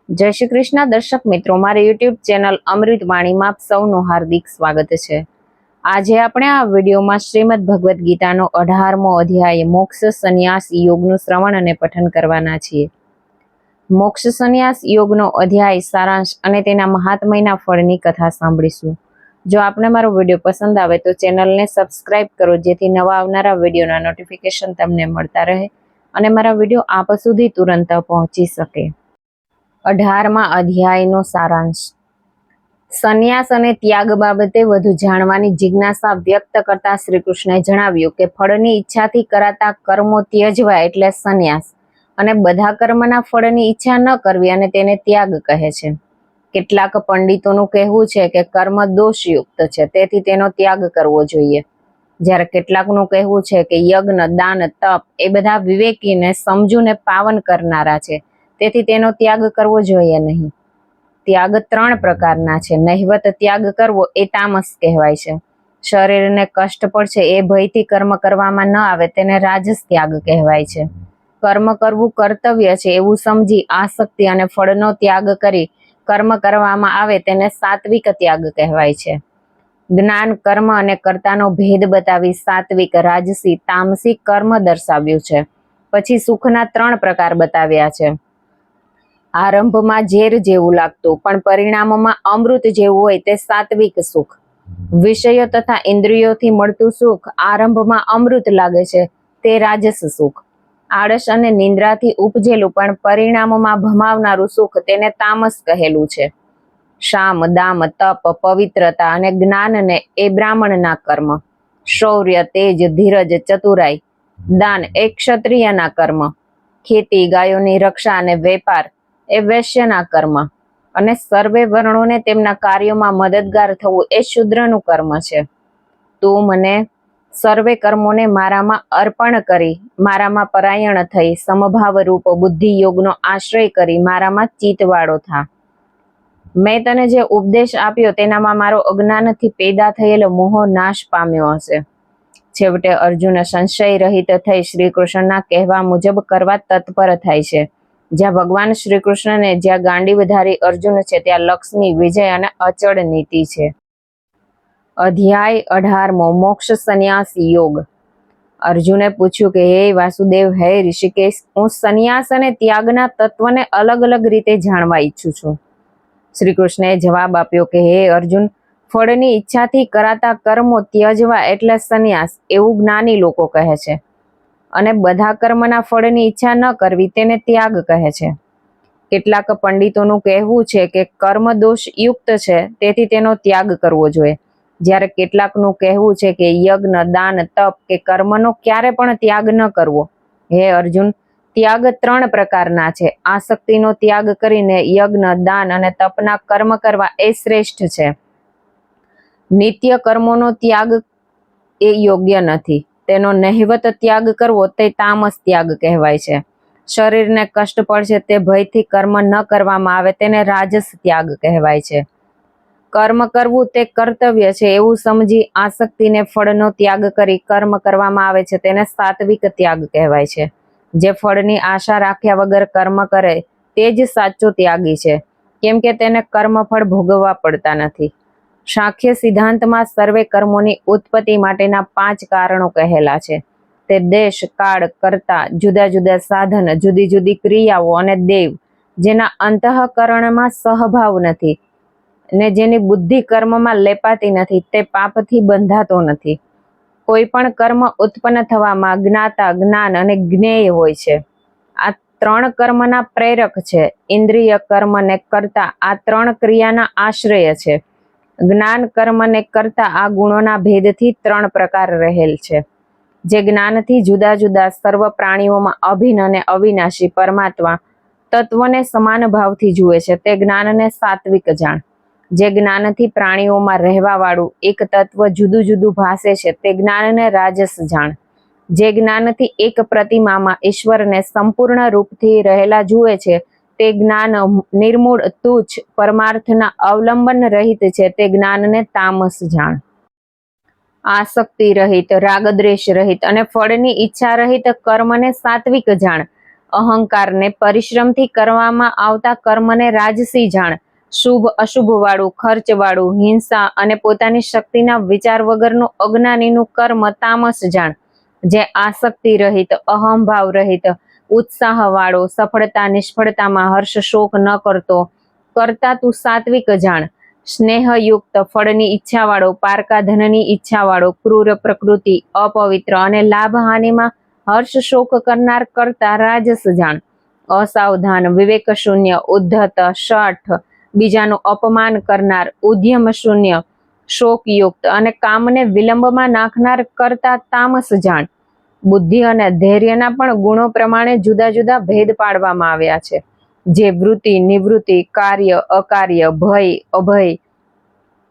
જય શ્રી કૃષ્ણ દર્શક મિત્રો, મારી યુટ્યુબ ચેનલ અમૃત વાણીમાં આપ સૌનું હાર્દિક સ્વાગત છે। આજે આપણે આ વિડીયોમાં શ્રીમદ ભગવદ્ ગીતાનો 18મો અધ્યાય મોક્ષ સંન્યાસ યોગનું શ્રવણ અને પઠન કરવાના છીએ। મોક્ષ સંન્યાસ યોગનો અધ્યાય સારાંશ અને તેના મહાત્મ્યના ફળની કથા સાંભળીશું। જો આપને મારો વિડીયો પસંદ આવે તો ચેનલને સબસ્ક્રાઇબ કરો, જેથી નવા આવનારા વિડીયોના નોટિફિકેશન તમને મળતા રહે અને મારા વિડીયો આપ સુધી તુરંત પહોંચી શકે। 18મા અધ્યાયનો સારાંશ। સંન્યાસ અને ત્યાગ બાબતે વધુ જાણવાની જિજ્ઞાસા વ્યક્ત કરતા શ્રી કૃષ્ણએ જણાવ્યું કે ફળની ઈચ્છાથી કરાતા કર્મો ત્યજવા એટલે સંન્યાસ, અને બધા કર્મના ફળની ઈચ્છા ન કરવી અને તેને ત્યાગ કહે છે। કેટલાક પંડિતોનું કહેવું છે કે કર્મ દોષયુક્ત છે, તેથી તેનો ત્યાગ કરવો જોઈએ, જ્યારે કેટલાકનું કહેવું છે કે યજ્ઞ, દાન, તપ એ બધા વિવેકીને સમજૂને પાવન કરનારા છે, તેથી તેનો ત્યાગ કરવો જોઈએ નહીં। ત્યાગ 3 પ્રકારના છે। નહિવત ત્યાગ કરવો એ તામસ કહેવાય છે। શરીરને કષ્ટ પડશે એ ભયથી કર્મ કરવામાં ન આવે તેને રાજસ ત્યાગ કહેવાય છે। કર્મ કરવું કર્તવ્ય છે એવું સમજી આસક્તિ અને ફળનો ત્યાગ કરી કર્મ કરવામાં આવે તેને સાત્વિક ત્યાગ કહેવાય છે। જ્ઞાન, કર્મ અને કર્તાનો ભેદ બતાવી સાત્વિક, રાજસી, તામસી કર્મ દર્શાવ્યું છે। પછી સુખના 3 પ્રકાર બતાવ્યા છે। આરંભમાં ઝેર જેવું લાગતું પણ પરિણામમાં અમૃત જેવું હોય તે સાત્વિક સુખ। વિષયો તથા ઇન્દ્રિયોથી મળતું સુખ આરંભમાં અમૃત લાગે છે તે રાજસ સુખ। આળસ અને નિંદ્રાથી ઉપજેલું પણ પરિણામમાં ભમાવનારું સુખ તેને તામસ કહેલું છે। શામ, દામ, તપ, પવિત્રતા અને જ્ઞાનને એ બ્રાહ્મણના કર્મ। શૌર્ય, તેજ, ધીરજ, ચતુરાઈ, દાન એ ક્ષત્રિયના કર્મ। ખેતી, ગાયોની રક્ષા અને વેપાર એ વૈશ્યના કર્મ, અને સર્વે વર્ણોને તેમના કાર્યોમાં મદદગાર થવું એ શૂદ્રનું કર્મ છે। તું મને સર્વે કર્મોને મારામાં અર્પણ કરી મારામાં પરાયણ થઈ સમભાવ રૂપ બુદ્ધિ યોગનો આશ્રય કરી મારામાં ચિત્તવાળો થા। મેં તને જે ઉપદેશ આપ્યો તેનામાં મારો અજ્ઞાનથી પેદા થયેલો મોહ નાશ પામ્યો હશે। છેવટે અર્જુન સંશય રહિત થઈ શ્રી કૃષ્ણના કહેવા મુજબ કરવા તત્પર થાય છે। જ્યાં ભગવાન શ્રી કૃષ્ણને જ્યાં ગાંડીવધારી અર્જુન છે ત્યાં લક્ષ્મી, વિજય અને અચળ નીતિ છે। અધ્યાય 18મો મોક્ષ સંન્યાસ યોગ। અર્જુને પૂછ્યું કે હે વાસુદેવ, હે ઋષિકેશ, હું સંન્યાસ અને ત્યાગના તત્વને અલગ અલગ રીતે જાણવા ઈચ્છું છું। શ્રી કૃષ્ણએ જવાબ આપ્યો કે હે અર્જુન, ફળની ઈચ્છાથી કરાતા કર્મો ત્યજવા એટલે સંન્યાસ એવું જ્ઞાની લોકો કહે છે, અને બધા કર્મના ફળની ઈચ્છા ન કરવી તેને ત્યાગ કહે છે। કેટલાક પંડિતોનું કહેવું છે કે કર્મ દોષ યુક્ત છે, તેથી તેનો ત્યાગ કરવો જોઈએ, જ્યારે કેટલાકનું કહેવું છે કે યજ્ઞ, દાન, તપ કે કર્મનો ક્યારે પણ ત્યાગ ન કરવો। હે અર્જુન, ત્યાગ 3 પ્રકારના છે। આસક્તિનો ત્યાગ કરીને યજ્ઞ, દાન અને તપના કર્મ કરવા એ શ્રેષ્ઠ છે। નિત્ય કર્મોનો ત્યાગ એ યોગ્ય નથી, તેનો નહિવત ત્યાગ કરવો તે તામસ ત્યાગ કહેવાય છે। શરીરને કષ્ટ પડશે તે ભયથી કર્મ ન કરવામાં આવે તેને રાજસ ત્યાગ કહેવાય છે। કર્મ કરવું તે કર્તવ્ય છે એવું સમજી આસક્તિને ફળનો ત્યાગ કરી કર્મ કરવામાં આવે છે તેને સાત્વિક ત્યાગ કહેવાય છે। જે ફળની આશા રાખ્યા વગર કર્મ કરે તે જ સાચો ત્યાગી છે, કેમ કે તેને કર્મફળ ભોગવવા પડતા નથી। સાંખ્ય સિદ્ધાંતમાં સર્વે કર્મોની ઉત્પત્તિ માટેના 5 કારણો કહેલા છે। તે દેશ, કાળ, કર્તા, જુદા જુદા સાધન, જુદી જુદી ક્રિયાઓ અને દેવ, જેના અંતઃકરણમાં સહભાવ નથી ને જેની બુદ્ધિ કર્મમાં લેપાતી નથી, તે પાપથી બંધાતો નથી। કોઈ પણ કર્મ ઉત્પન્ન થવામાં જ્ઞાતા, જ્ઞાન અને જ્ઞેય હોય છે। આ 3 કર્મના પ્રેરક છે। ઇન્દ્રિય, કર્મ ને કર્તા આ 3 ક્રિયાના આશ્રય છે। જ્ઞાન, કર્મ ને કર્તા આ ગુણોના ભેદથી 3 પ્રકાર રહેલ છે। જે જ્ઞાનથી જુદા જુદા સર્વ પ્રાણીઓમાં અભિન્ન અને અવિનાશી પરમાત્મા તત્વને સમાન ભાવથી જુએ છે તે જ્ઞાનને સાત્વિક જાણ। જે જ્ઞાનથી પ્રાણીઓમાં રહેવા વાળું એક તત્વ જુદું જુદું ભાસે છે તે જ્ઞાનને રાજસ જાણ। જે જ્ઞાનથી એક પ્રતિમામાં ઈશ્વરને સંપૂર્ણ રૂપથી રહેલા જુએ છે તે જ્ઞાન નિર્મૂળ, તુચ્છ, પરમાર્થના અવલંબન રહિત છે તે જ્ઞાનને તામસ જાણ। આસક્તિ રહિત, રાગદ્વેષ રહિત અને ફળની ઈચ્છા રહિત કર્મને સાત્વિક જાણ। અહંકારને પરિશ્રમથી કરવામાં આવતા કર્મને રાજસી જાણ. શુભ અશુભ વાળું, ખર્ચ વાળું, હિંસા અને પોતાની શક્તિના વિચાર વગરનું અજ્ઞાનીનું કર્મ તામસ જાણ. જે આસક્તિ રહિત, અહંભાવ રહિત, ઉત્સાહ વાળો, સફળતા નિષ્ફળતામાં હર્ષ શોક ન કરતો, કરતા તું સાત્વિક જાણ. સ્નેહયુક્ત, ફળની ઈચ્છા વાળો, પારકા ધનની ઈચ્છા વાળો, ક્રૂર પ્રકૃતિ, અપવિત્ર અને લાભ હાનિમાં હર્ષ શોક કરનાર કરતા રાજસ જાણ. અસાવધાન, વિવેક શૂન્ય, ઉદ્ધત, શઠ, બીજાનું અપમાન કરનાર, ઉદ્યમ શૂન્ય, શોકયુક્ત અને કામને વિલંબમાં નાખનાર કરતા તામસ જાણ. બુદ્ધિ અને ધૈર્યના પણ ગુણો પ્રમાણે જુદા જુદા ભેદ પાડવામાં આવ્યા છે. જે વૃત્તિ, નિવૃત્તિ, કાર્ય, અકાર્ય, ભય, અભય,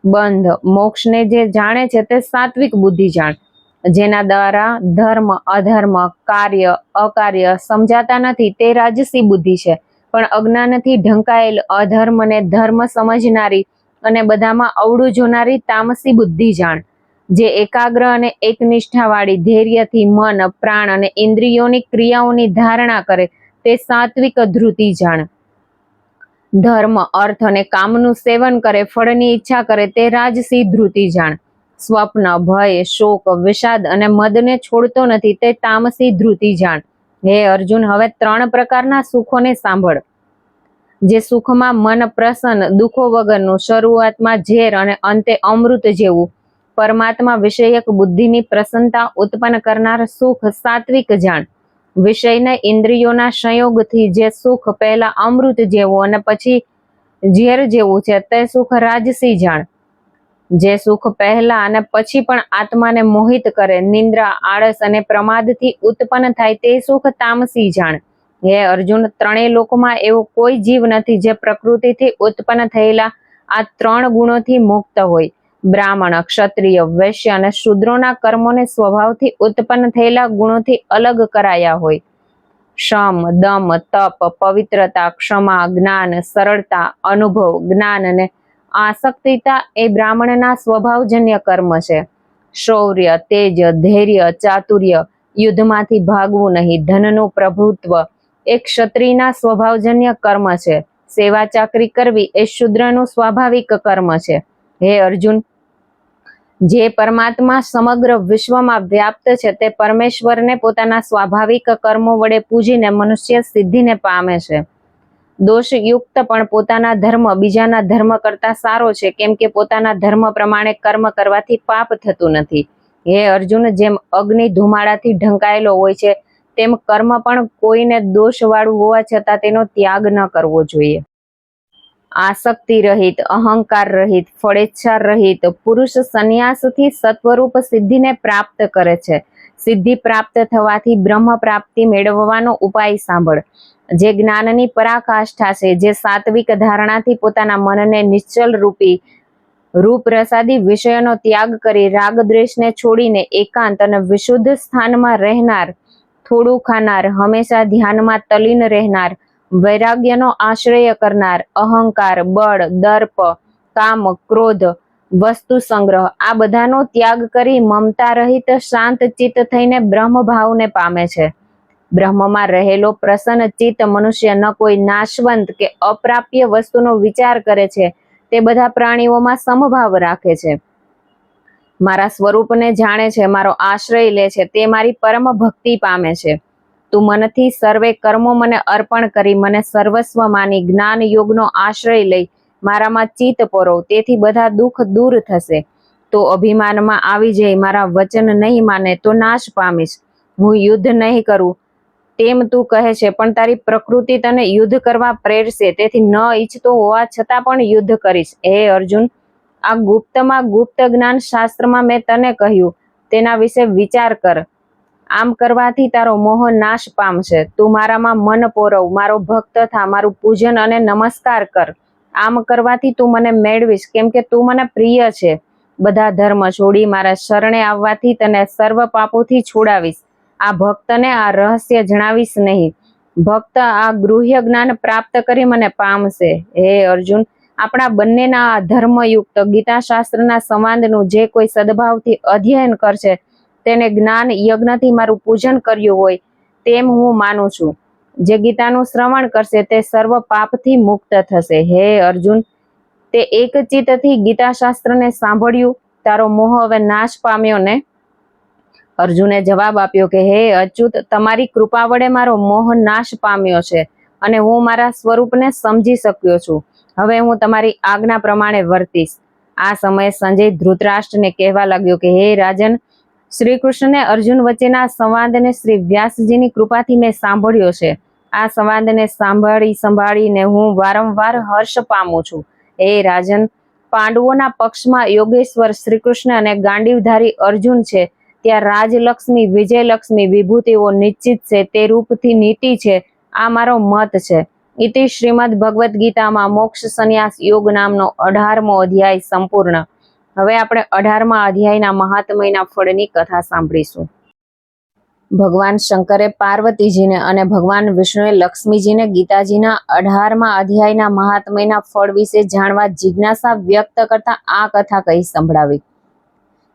બંધ, મોક્ષને જે જાણે છે તે સાત્વિક બુદ્ધિ જાણ. જેના દ્વારા ધર્મ, અધર્મ, કાર્ય, અકાર્ય સમજાતા નથી તે રાજસી બુદ્ધિ છે. પણ અજ્ઞાનથી ઢંકાયેલ અધર્મને ધર્મ સમજનારી અને બધામાં અવળું જોનારી તામસી બુદ્ધિ જાણ. જે એકાગ્ર અને એકનિષ્ઠાવાળી ધૈર્યથી મન, પ્રાણ અને ઇન્દ્રિયોની ક્રિયાઓની ધારણા કરે તે સાત્વિક ધૃતિ જાણ. ધર્મ, અર્થ અને કામનું સેવન કરે, ફળની ઈચ્છા કરે તે રાજસી ધૃતિ જાણ. સ્વપ્ન, ભય, શોક, વિષાદ અને મદને છોડતો નથી તે તામસી ધૃતિ જાણ. હે અર્જુન, હવે 3 પ્રકારના સુખોને સાંભળ. જે સુખમાં મન પ્રસન્ન, દુઃખો વગરનું, શરૂઆતમાં ઝેર અને અંતે અમૃત જેવું, પરમાત્મા વિષયક બુદ્ધિની પ્રસન્નતા ઉત્પન્ન કરનાર સુખ સાત્વિક જાણ. વિષયને ઇન્દ્રિયોના સંયોગથી જે સુખ પહેલા અમૃત જેવું અને પછી ઝેર જેવું છે તે સુખ રાજસી જાણ. જે સુખ પહેલા અને પછી પણ આત્માને મોહિત કરે, નિંદ્રા, આળસ અને પ્રમાદથી ઉત્પન્ન થાય તે સુખ તામસી જાણ. હે અર્જુન, 3 લોકમાં એવો કોઈ જીવ નથી જે પ્રકૃતિથી ઉત્પન્ન થયેલા આ 3 ગુણોથી મુક્ત હોય. બ્રાહ્મણ, ક્ષત્રિય, વૈશ્ય અને શૂદ્રોના કર્મોને સ્વભાવથી ઉત્પન્ન થયેલા ગુણોથી અલગ કરાયા હોય. શમ, દમ, તપ, પવિત્રતા, ક્ષમા, જ્ઞાન, સરળતા, અનુભવ, જ્ઞાન અને આસક્તિતા એ બ્રાહ્મણના સ્વભાવજન્ય કર્મ છે. શૌર્ય, તેજ, ધૈર્ય, ચાતુર્ય, યુદ્ધમાંથી ભાગવું નહીં, ધનનું પ્રભુત્વ એ ક્ષત્રિયના સ્વભાવજન્ય કર્મ છે. સેવા ચાકરી કરવી એ શૂદ્રનું સ્વાભાવિક કર્મ છે. હે અર્જુન, જે પરમાત્મા સમગ્ર વિશ્વમાં વ્યાપ્ત છે તે પરમેશ્વરને પોતાના સ્વાભાવિક કર્મો વડે પૂજીને મનુષ્ય સિદ્ધિને પામે છે. દોષયુક્ત પણ પોતાના ધર્મ બીજાના ધર્મ કરતા સારો છે, કેમ કે પોતાના ધર્મ પ્રમાણે કર્મ કરવાથી પાપ થતું નથી. હે અર્જુન, જેમ અગ્નિ ધુમાડાથી ઢંકાયેલો હોય છે તેમ કર્મ પણ કોઈને દોષવાળું હોવા છતાં તેનો ત્યાગ ન કરવો જોઈએ. આસક્તિ રહિત, અહંકાર રહિત, ફળેચ્છા રહિત પુરુષ સંન્યાસથી સત્વરૂપ સિદ્ધિને પ્રાપ્ત કરે છે. સિદ્ધિ પ્રાપ્ત થવાથી બ્રહ્મ પ્રાપ્તિ મેળવવાનો ઉપાય સાંભળ. જે જ્ઞાનની પરાકાષ્ઠા છે, જે સાત્વિક ધારણાથી પોતાના મનને નિશ્ચલ રૂપી રૂપ રસાદી વિષયોનો ત્યાગ કરી રાગદ્વેષને છોડીને એકાંત અને વિશુદ્ધ સ્થાનમાં રહેનાર, થોડું ખાનાર, હંમેશા ધ્યાનમાં તલીન રહેનાર, વૈરાગ્યનો આશ્રય કરનાર, અહંકાર, બળ, દર્પ, કામ, ક્રોધ, વસ્તુ સંગ્રહ આ બધાનો ત્યાગ કરી મમતા રહિત શાંત ચિત્ત થઈને બ્રહ્મ ભાવને પામે છે. બ્રહ્મમાં રહેલો પ્રસન્ન ચિત્ત મનુષ્ય ન કોઈ નાશવંત કે અપ્રાપ્ય વસ્તુનો વિચાર કરે છે, તે બધા પ્રાણીઓમાં સમભાવ રાખે છે. મારા સ્વરૂપને જાણે છે, મારો આશ્રય લે છે, તે મારી પરમ ભક્તિ પામે છે. તું મનથી સર્વે કર્મો મને અર્પણ કરી મને સર્વસ્વ માની જ્ઞાન યોગનો આશ્રય લઈ મારામાં ચિત્ત પરોવ, તેથી બધા દુઃખ દૂર થશે. તો અભિમાનમાં આવી જઈ મારા વચન નહીં માને તો નાશ પામીશ. હું યુદ્ધ નહીં કરું તેમ તું કહે છે, પણ તારી પ્રકૃતિ તને યુદ્ધ કરવા પ્રેરશે, તેથી ન ઈચ્છતો હોવા છતાં પણ યુદ્ધ કરીશ. હે અર્જુન, આ ગુપ્તમાં ગુપ્ત જ્ઞાન શાસ્ત્રમાં મેં તને કહ્યું તેના વિશે વિચાર કર. આમ કરવાથી તારો મોહ નાશ પામશે. તું મારામાં મન પોરવ, મારો ભક્ત થા, મારું પૂજન અને નમસ્કાર કર. આમ કરવાથી તું મને મેળવીશ, કેમ કે તું મને પ્રિય છે. બધા ધર્મ છોડી મારા શરણે આવવાથી તને સર્વ પાપોથી છોડાવીશ. આ ભક્તને આ રહસ્ય જણાવીશ નહીં. ભક્ત આ ગૃહ્ય જ્ઞાન પ્રાપ્ત કરી મને પામશે. હે અર્જુન, આપણા બંનેના આ ધર્મયુક્ત ગીતા શાસ્ત્રના સંવાદનું જે કોઈ સદભાવથી અધ્યયન કરશે તેને જ્ઞાન યજ્ઞથી મારું પૂજન કર્યું હોય તેમ હું માનું છું. જે ગીતાનું શ્રવણ કરશે તે સર્વ પાપથી મુક્ત થશે. હે અર્જુન, તે એક ચિત્તથી ગીતા શાસ્ત્રને સાંભળ્યું, તારો મોહ હવે નાશ પામ્યો ને? અર્જુને જવાબ આપ્યો કે હે અચ્યુત, તમારી કૃપા વડે મારો મોહ નાશ પામ્યો છે અને હું મારા સ્વરૂપને સમજી શક્યો છું. હવે હું તમારી આજ્ઞા પ્રમાણે વર્તીશ. આ સમયે સંજય ધૃતરાષ્ટ્રને કહેવા લાગ્યો કે હે રાજન, શ્રી કૃષ્ણને અર્જુન વચ્ચેના સંવાદને શ્રી વ્યાસજીની કૃપાથી મેં સાંભળ્યો છે. આ સંવાદને સંભાળીને હું વારંવાર હર્ષ પામું છું. હે રાજન, પાંડવોના પક્ષમાં યોગેશ્વર શ્રી કૃષ્ણ અને ગાંડીવધારી અર્જુન છે. ત્યાં રાજલક્ષ્મી, વિજયલક્ષ્મી વિભૂતિઓ નિશ્ચિત છે, તે રૂપથી નીતિ છે. આ મારો મત છે. ઇતિ શ્રીમદ ભગવદ્ ગીતામાં મોક્ષ સંન્યાસ યોગ નામનો 18મો અધ્યાય સંપૂર્ણ. હવે આપણે 18મા અધ્યાયના મહાત્મયના ફળની કથા સાંભળીશું. ભગવાન શંકરે પાર્વતીજીને અને ભગવાન વિષ્ણુએ લક્ષ્મીજીને ગીતાજીના 18મા અધ્યાયના મહાત્મયના ફળ વિશે જાણવા જિજ્ઞાસા વ્યક્ત કરતા આ કથા કહી સંભળાવી.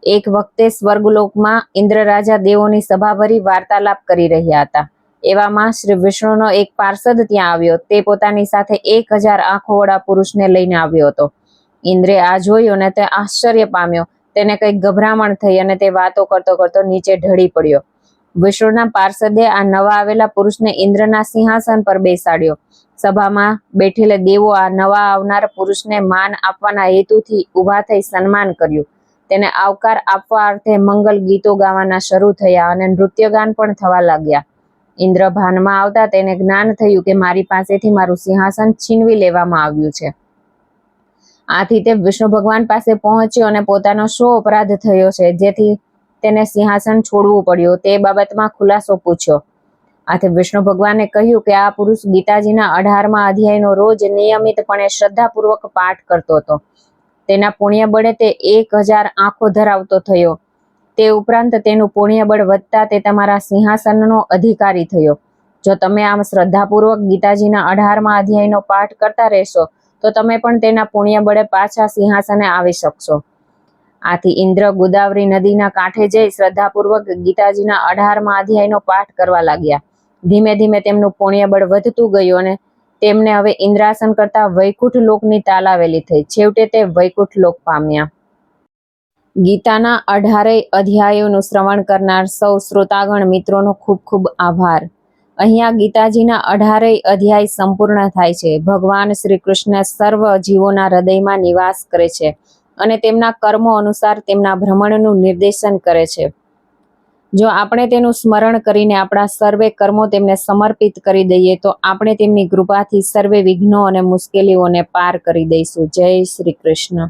એક વખતે સ્વર્ગલોકમાં ઇન્દ્ર રાજા દેવોની સભા ભરી વાર્તાલાપ કરી રહ્યા હતા. એવામાં શ્રી વિષ્ણુનો એક પાર્ષદ ત્યાં આવ્યો. તે પોતાની સાથે 1000 આંખોવાળા પુરુષને લઈને આવ્યો હતો. ઇન્દ્રે આ જોયું અને તે આશ્ચર્ય પામ્યો. તેને કંઈક ગભરામણ થઈ અને તે વાતો કરતો કરતો નીચે ઢળી પડ્યો. વિષ્ણુના પાર્ષદે આ નવા આવેલા પુરુષને ઇન્દ્રના સિંહાસન પર બેસાડ્યો. સભામાં બેઠેલા દેવો આ નવા આવનાર પુરુષને માન આપવાના હેતુથી ઊભા થઈ સન્માન કર્યું. તેને આવકાર આપવા અર્થે મંગલ ગીતો ગાવાના શરૂ થયા અને નૃત્યગાન પણ થવા લાગ્યા. ઇન્દ્ર ભાનમાં આવતા તેને જ્ઞાન થયું કે મારી પાસેથી મારું સિંહાસન છીનવી લેવામાં આવ્યું છે. આથી તે વિષ્ણુ ભગવાન પાસે પહોંચ્યો અને પોતાનો શો અપરાધ થયો છે જેથી તેને સિંહાસન છોડવું પડ્યું તે બાબતમાં ખુલાસો પૂછ્યો. આથી વિષ્ણુ ભગવાને કહ્યું કે આ પુરુષ ગીતાજીના 18મા અધ્યાયનો રોજ નિયમિતપણે શ્રદ્ધાપૂર્વક પાઠ કરતો હતો. તેના પુણ્ય બળે તે 1000 આંખો ધરાવતો થયો. તે ઉપરાંત તેનું પુણ્ય બળ વધતા તે તમારા સિંહાસનનો અધિકારી થયો. જો તમે આમ શ્રદ્ધાપૂર્વક ગીતાજીના 18મા અધ્યાયનો પાઠ કરતા રહેશો તો તમે પણ તેના પુણ્ય બળે પાછા સિંહાસને આવી શકશો. આથી ઇન્દ્ર ગોદાવરી નદીના કાંઠે જઈ શ્રદ્ધાપૂર્વક ગીતાજીના 18મા અધ્યાયનો પાઠ કરવા લાગ્યા. ધીમે ધીમે તેમનું પુણ્ય બળ વધતું ગયું અને તેમને હવે ઇન્દ્રાસન કરતા વૈકુંઠ લોકની તાલાવેલી થઈ. છેવટે તે વૈકુંઠ લોક પામ્યા. ગીતાના 18 અધ્યાયોનું શ્રવણ કરનાર સૌ શ્રોતાગણ મિત્રોનો ખૂબ ખૂબ આભાર. અહીંયા ગીતાજીના 18 અધ્યાય સંપૂર્ણ થાય છે. ભગવાન શ્રી કૃષ્ણ સર્વ જીવોના હૃદયમાં નિવાસ કરે છે અને તેમના કર્મો અનુસાર તેમના ભ્રમણનું નિર્દેશન કરે છે. જો આપણે તેનું સ્મરણ કરીને આપણા સર્વે કર્મો તેમને સમર્પિત કરી દઈએ તો આપણે તેમની કૃપાથી સર્વે વિઘ્નો અને મુશ્કેલીઓને પાર કરી દઈશું. જય શ્રી કૃષ્ણ.